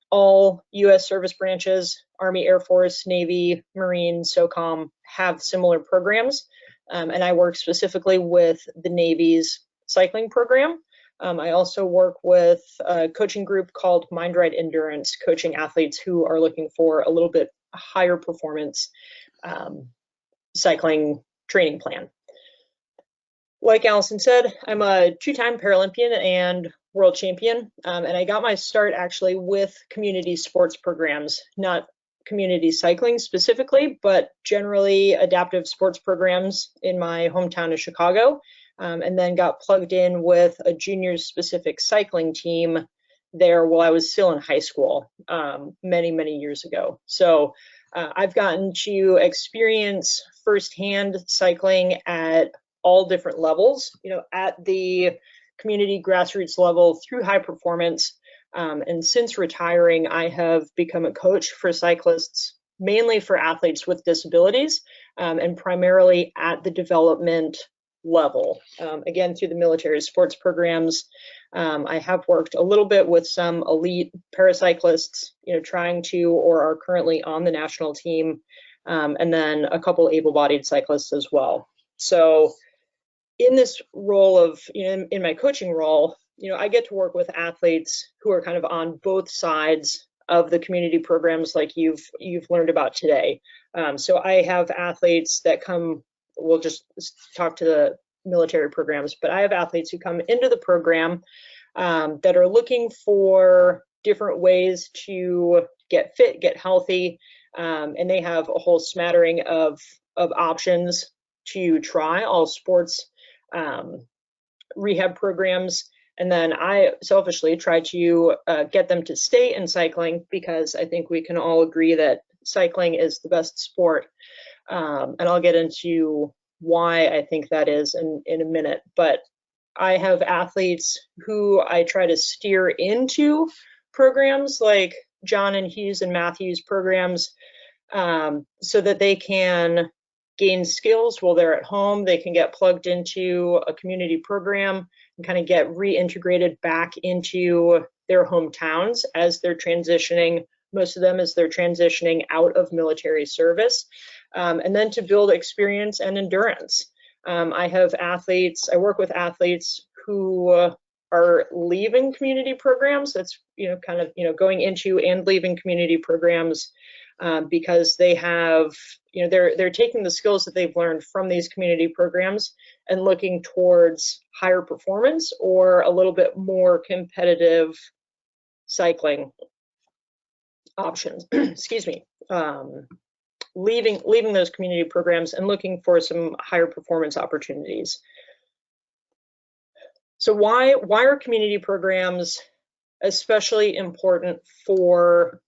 All U.S. service branches, Army, Air Force, Navy, Marine, SOCOM have similar programs. And I work specifically with the Navy's cycling program. I also work with a coaching group called Mind Right Endurance, coaching athletes who are looking for a little bit higher performance cycling training plan. Like Allison said, I'm a two-time Paralympian and world champion, and I got my start actually with community sports programs, not community cycling specifically, but generally adaptive sports programs in my hometown of Chicago. And then got plugged in with a juniors specific cycling team there while I was still in high school many years ago. So I've gotten to experience firsthand cycling at all different levels, at the community grassroots level through high performance. And since retiring, I have become a coach for cyclists, mainly for athletes with disabilities, and primarily at the development level. Again, through the military sports programs, I have worked a little bit with some elite paracyclists, trying to or are currently on the national team, and then a couple able-bodied cyclists as well. So in this role of, in my coaching role, I get to work with athletes who are kind of on both sides of the community programs like you've learned about today. So I have athletes that come, we'll just talk to the military programs, but I have athletes who come into the program that are looking for different ways to get fit, get healthy, and they have a whole smattering of options to try, all sports rehab programs. And then I selfishly try to get them to stay in cycling, because I think we can all agree that cycling is the best sport. And I'll get into why I think that is in a minute. But I have athletes who I try to steer into programs like John and Hughes and Matthew's programs, so that they can gain skills while they're at home. They can get plugged into a community program and kind of get reintegrated back into their hometowns as they're transitioning, most of them as they're transitioning out of military service, and then to build experience and endurance. I work with athletes who are leaving community programs. That's, going into and leaving community programs because they have, they're taking the skills that they've learned from these community programs and looking towards higher performance or a little bit more competitive cycling options. Excuse me. Leaving those community programs and looking for some higher performance opportunities. So why are community programs especially important for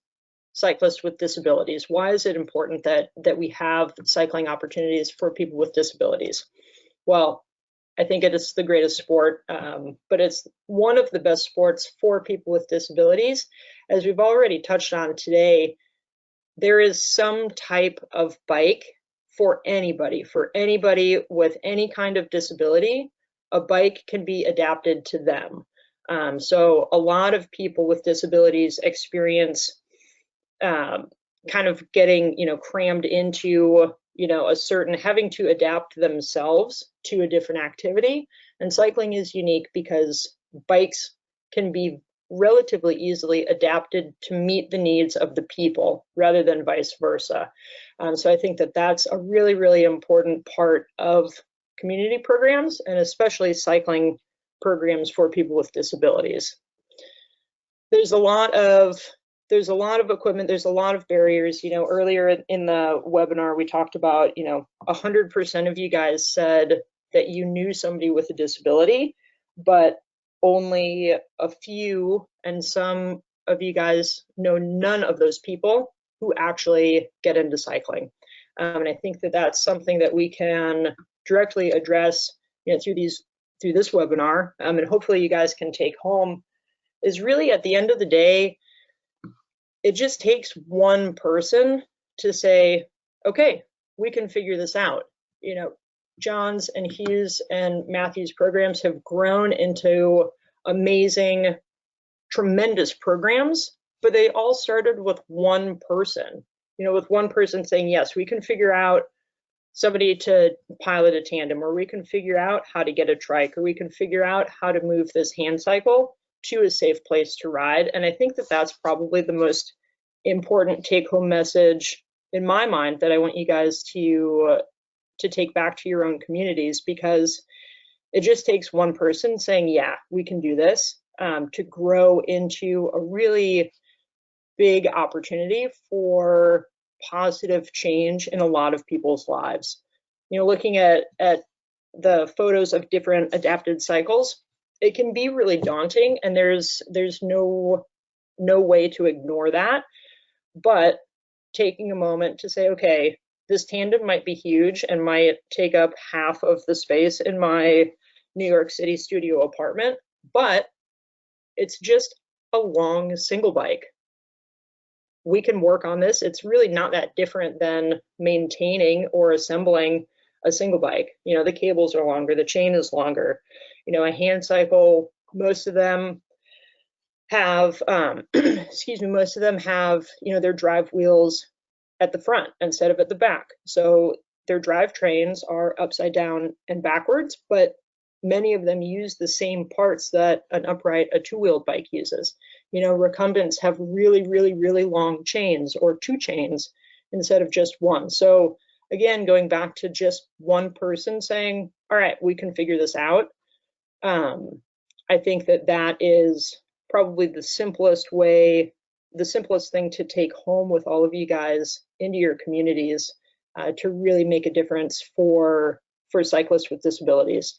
cyclists with disabilities? Why is it important that we have cycling opportunities for people with disabilities? Well, I think it is the greatest sport, but it's one of the best sports for people with disabilities. As we've already touched on today, there is some type of bike for anybody with any kind of disability. A bike can be adapted to them. So a lot of people with disabilities experience kind of getting, crammed into, a certain, having to adapt themselves to a different activity. And cycling is unique because bikes can be relatively easily adapted to meet the needs of the people rather than vice versa. So I think that that's a really, really important part of community programs, and especially cycling programs for people with disabilities. There's a lot of equipment, there's a lot of barriers. Earlier in the webinar, we talked about, 100% of you guys said that you knew somebody with a disability, but only a few, and some of you guys know none of those people who actually get into cycling. And I think that that's something that we can directly address, through this webinar, and hopefully you guys can take home, is really at the end of the day, it just takes one person to say, okay, we can figure this out. John's and Hughes and Matthew's programs have grown into amazing, tremendous programs, but they all started with one person, with one person saying, yes, we can figure out somebody to pilot a tandem, or we can figure out how to get a trike, or we can figure out how to move this hand cycle to a safe place to ride. And I think that that's probably the most important take-home message in my mind that I want you guys to take back to your own communities, because it just takes one person saying, yeah, we can do this, to grow into a really big opportunity for positive change in a lot of people's lives. Looking at the photos of different adapted cycles, it can be really daunting, and there's no way to ignore that. But taking a moment to say, okay, this tandem might be huge and might take up half of the space in my New York City studio apartment, but it's just a long single bike. We can work on this. It's really not that different than maintaining or assembling a single bike. You know, the cables are longer, the chain is longer. You know, a hand cycle, most of them have, excuse me, most of them have, you know, their drive wheels at the front instead of at the back. So their drive trains are upside down and backwards, but many of them use the same parts that an upright, a two-wheeled bike uses. You know, recumbents have really, really, really long chains or two chains instead of just one. So again, going back to just one person saying, all right, we can figure this out. I think that that is probably the simplest way, the simplest thing to take home with all of you guys into your communities to really make a difference for cyclists with disabilities.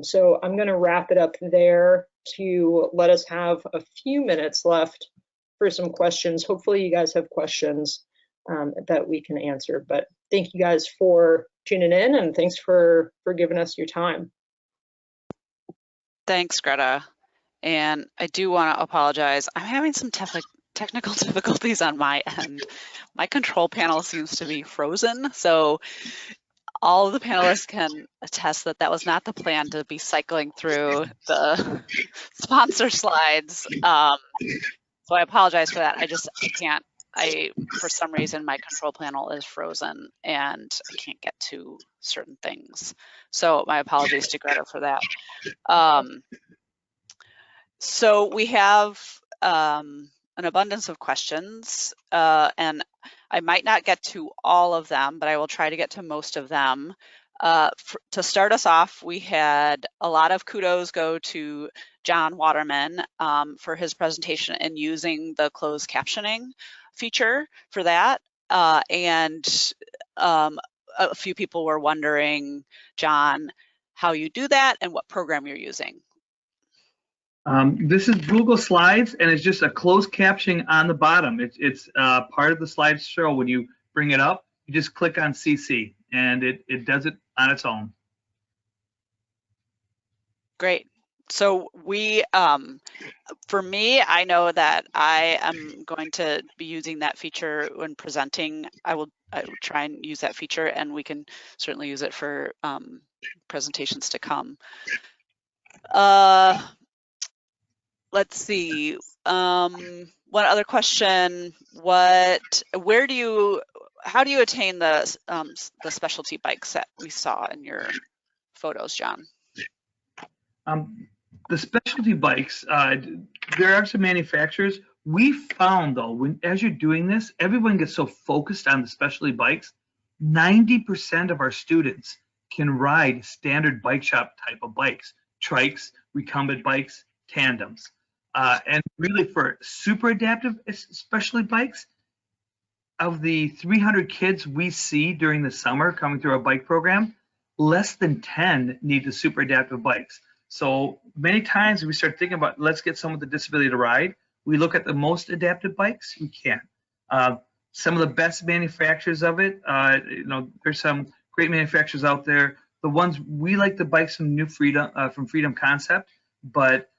So I'm going to wrap it up there to let us have a few minutes left for some questions. Hopefully you guys have questions that we can answer, but thank you guys for tuning in, and thanks for giving us your time. Thanks, Greta. And I do want to apologize. I'm having some technical difficulties on my end. My control panel seems to be frozen, so all of the panelists can attest that that was not the plan to be cycling through the sponsor slides. So I apologize for that. I can't, for some reason, my control panel is frozen and I can't get to certain things. So my apologies to Greta for that. So we have an abundance of questions, and I might not get to all of them, but I will try to get to most of them. To start us off, we had a lot of kudos go to John Waterman for his presentation and using the closed captioning feature for that. And a few people were wondering, John, how you do that and what program you're using. This is Google Slides, and it's just a closed captioning on the bottom. It's part of the slideshow. When you bring it up, you just click on CC, and it does it on its own. Great. So we, for me, I know that I am going to be using that feature when presenting. I will try and use that feature, and we can certainly use it for presentations to come. Let's see. One other question: how do you attain the specialty bikes that we saw in your photos, John? The specialty bikes, there are some manufacturers. We found though, as you're doing this, everyone gets so focused on the specialty bikes. 90% of our students can ride standard bike shop type of bikes, trikes, recumbent bikes, tandems. And really for super adaptive specialty bikes, of the 300 kids we see during the summer coming through our bike program, less than 10 need the super adaptive bikes. So many times we start thinking about, let's get someone with a disability to ride. We look at the most adaptive bikes we can. Some of the best manufacturers of it, there's some great manufacturers out there. The ones we like, the bikes from Freedom Concept, but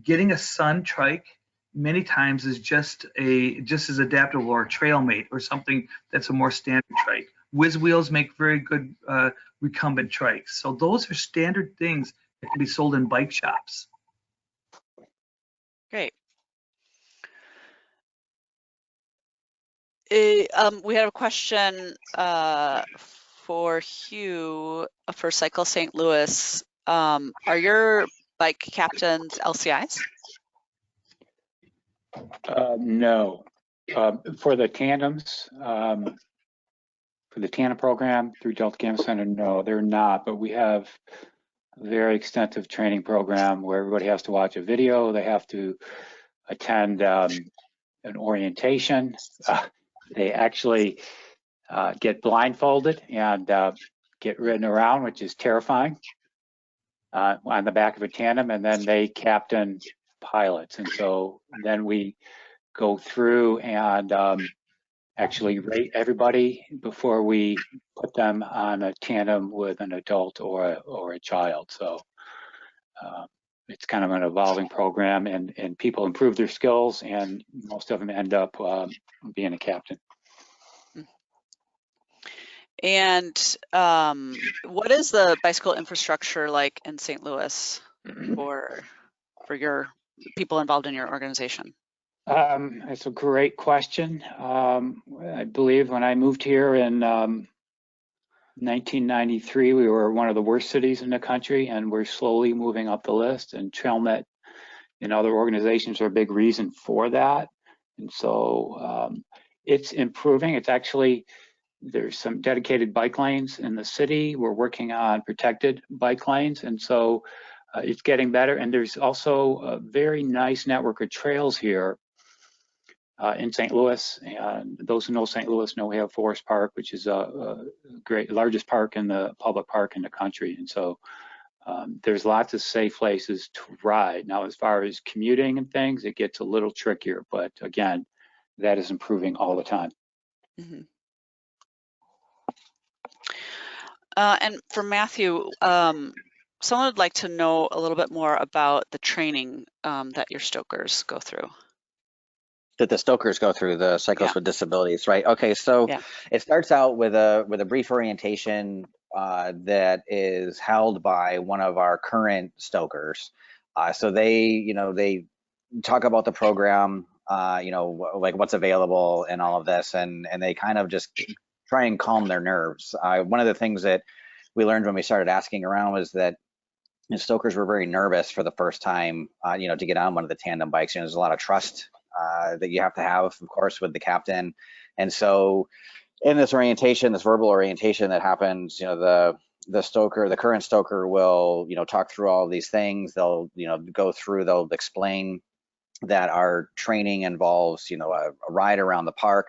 getting a Sun trike many times is just as adaptable, or a Trailmate or something that's a more standard trike. Whiz Wheels make very good recumbent trikes. So those are standard things that can be sold in bike shops. Great. We have a question for Hugh for Cycle St. Louis. Are your bike captains LCIs? No. For the tandems, for the tandem program through Delta Gamma Center, no, they're not. But we have a very extensive training program where everybody has to watch a video. They have to attend an orientation. They actually get blindfolded and get ridden around, which is terrifying, on the back of a tandem, and then they captain pilots. And so then we go through and actually rate everybody before we put them on a tandem with an adult or a child. So it's kind of an evolving program, and people improve their skills, and most of them end up being a captain. And what is the bicycle infrastructure like in St. Louis for your people involved in your organization? That's a great question. I believe when I moved here in 1993, we were one of the worst cities in the country, and we're slowly moving up the list. And TrailNet and other organizations are a big reason for that. And so it's improving. It's actually, there's some dedicated bike lanes in the city. We're working on protected bike lanes, and so it's getting better. And there's also a very nice network of trails here in St. Louis. And those who know St. Louis know we have Forest Park, which is a great, largest park in the public park in the country. And so there's lots of safe places to ride. Now, as far as commuting and things, it gets a little trickier, but again, that is improving all the time. Mm-hmm. And for Matthew, someone would like to know a little bit more about the training that your Stokers go through. That the Stokers go through, the cyclists with disabilities, right? Okay, so it starts out with a brief orientation that is held by one of our current Stokers. So they talk about the program, like what's available and all of this, and they kind of just try and calm their nerves. One of the things that we learned when we started asking around was that Stokers were very nervous for the first time, to get on one of the tandem bikes. There's a lot of trust that you have to have, of course, with the captain. And so in this orientation, this verbal orientation that happens, the Stoker, the current Stoker will, talk through all of these things. They'll, go through, they'll explain that our training involves, a ride around the park.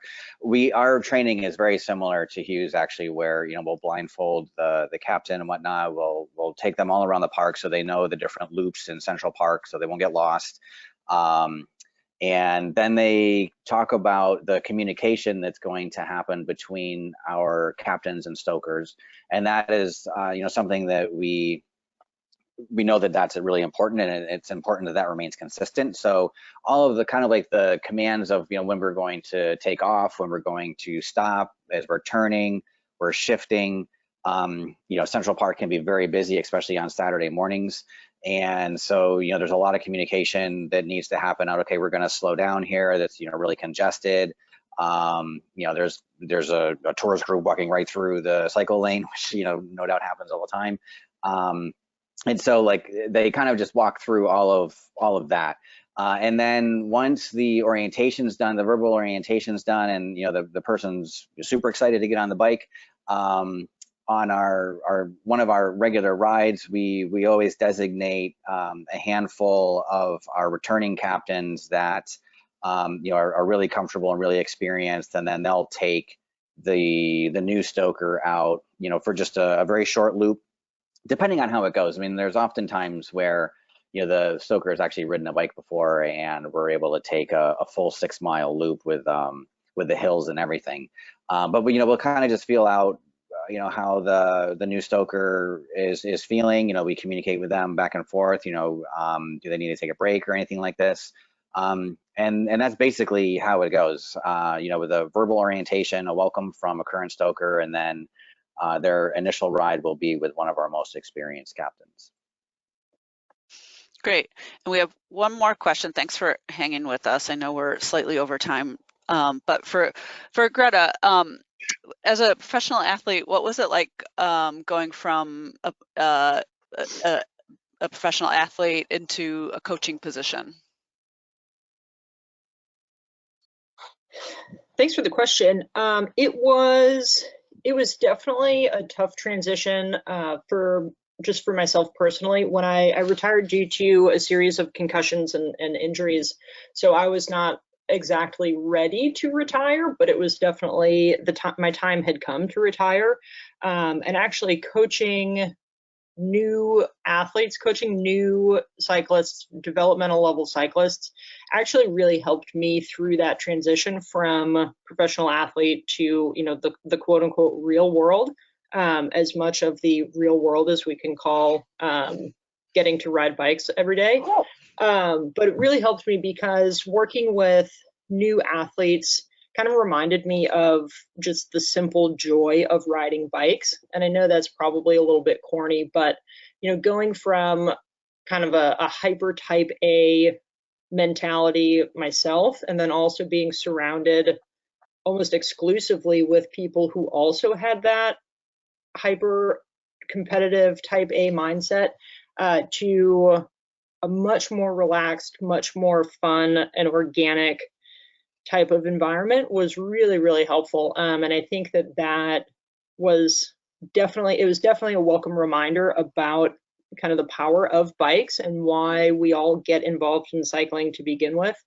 Our training is very similar to Hugh's, actually, where, we'll blindfold the captain and whatnot. We'll take them all around the park so they know the different loops in Central Park so they won't get lost. And then they talk about the communication that's going to happen between our captains and Stokers. And that is, something that we know that that's really important, and it's important that remains consistent. So all of the kind of like the commands of, when we're going to take off, when we're going to stop, as we're turning, we're shifting. Central Park can be very busy, especially on Saturday mornings. And so, there's a lot of communication that needs to happen out. Okay, we're going to slow down here. That's, really congested. There's a tourist group walking right through the cycle lane, which, no doubt happens all the time. And so like they kind of just walk through all of that. And then once the orientation's done, the verbal orientation's done, and the person's super excited to get on the bike, on our one of our regular rides, we always designate a handful of our returning captains that are really comfortable and really experienced, and then they'll take the new Stoker out, for just a very short loop, depending on how it goes. I mean, there's often times where the Stoker has actually ridden a bike before, and we're able to take a full 6-mile loop with the hills and everything. But we'll kind of just feel out how the new Stoker is feeling. We communicate with them back and forth. Do they need to take a break or anything like this? And that's basically how it goes. With a verbal orientation, a welcome from a current Stoker, and then their initial ride will be with one of our most experienced captains. Great. And we have one more question. Thanks for hanging with us. I know we're slightly over time, but for Greta, as a professional athlete, what was it like going from a professional athlete into a coaching position? Thanks for the question. It was definitely a tough transition for myself personally. When I retired due to a series of concussions and injuries, so I was not exactly ready to retire, but it was definitely my time had come to retire. And actually coaching new athletes, coaching new cyclists, developmental level cyclists, actually really helped me through that transition from professional athlete to the quote unquote real world, as much of the real world as we can call getting to ride bikes every day. But it really helped me because working with new athletes kind of reminded me of just the simple joy of riding bikes. And I know that's probably a little bit corny, but going from kind of a hyper type A mentality myself, and then also being surrounded almost exclusively with people who also had that hyper competitive type A mindset, to a much more relaxed, much more fun and organic type of environment was really, really helpful. And I think that was definitely a welcome reminder about kind of the power of bikes and why we all get involved in cycling to begin with.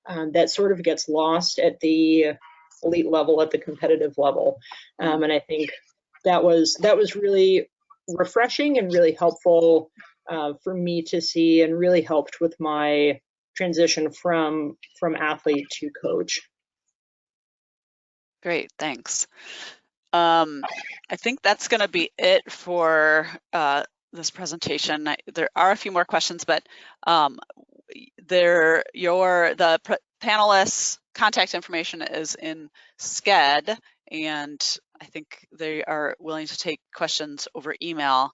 That sort of gets lost at the elite level, at the competitive level. And I think that was really refreshing and really helpful for me to see, and really helped with my transition from athlete to coach. Great, thanks. I think that's going to be it for this presentation. There are a few more questions, but the panelists' contact information is in SCED, and I think they are willing to take questions over email.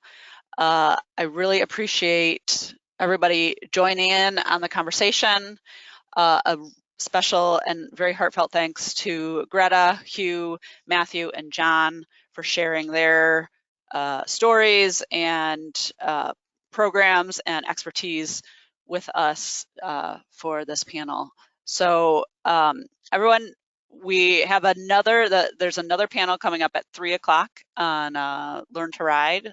I really appreciate everybody joining in on the conversation. A special and very heartfelt thanks to Greta, Hugh, Matthew, and John for sharing their stories and programs and expertise with us for this panel. So everyone, we have there's another panel coming up at 3 o'clock on Learn to Ride.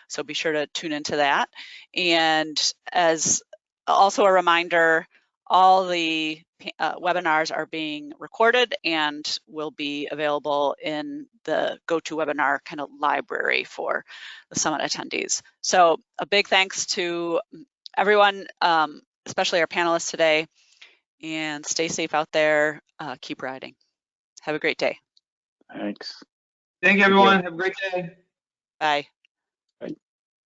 So be sure to tune into that. And as also a reminder, all the webinars are being recorded and will be available in the GoToWebinar kind of library for the summit attendees. So a big thanks to everyone, especially our panelists today, and stay safe out there. Keep riding. Have a great day. Thanks. Thank you, everyone. Have a great day. Bye.